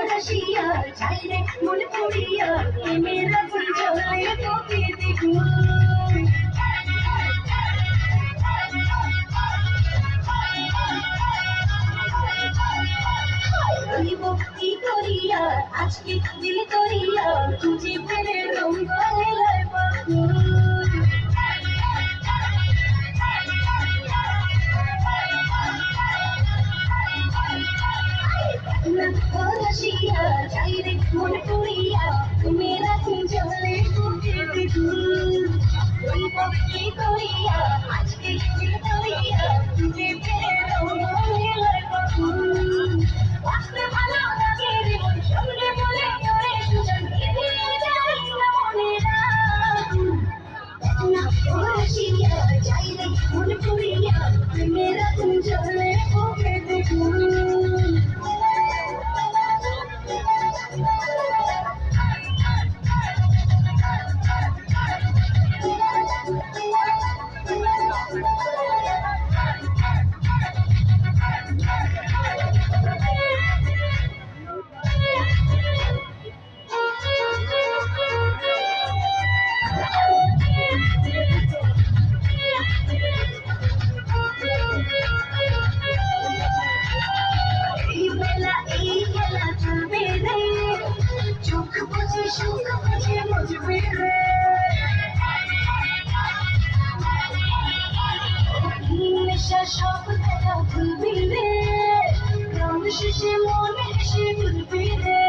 রসিয়া চাইলে মনে পড়িয়া মেরা ফুল চলে তোকে দেখুন ভক্তি করিয়া আজকে দিল করিয়া তুঝে ফেলে রঙ্গলে রসিয়া চাইলে মনে পড়িয়া মেরা ফুল চলে তোকে দেখুন ভক্তি করিয়া আজকে দিল করিয়া তুঝে ফেলে রঙ্গলে আসতে ভালো লাগে রে মন সঙ্গে বলে ওরে সুজন এতে যাই না মনে না রসিয়া চাইলে মনে পড়িয়া মেরা তুমি চলে ওকে দেখুন চোখ বুঝে সুখ বুঝে বুঝবে রে নেশা সব কথা ভুলবি রে রং শেষে মনে এসে ভুলবি রে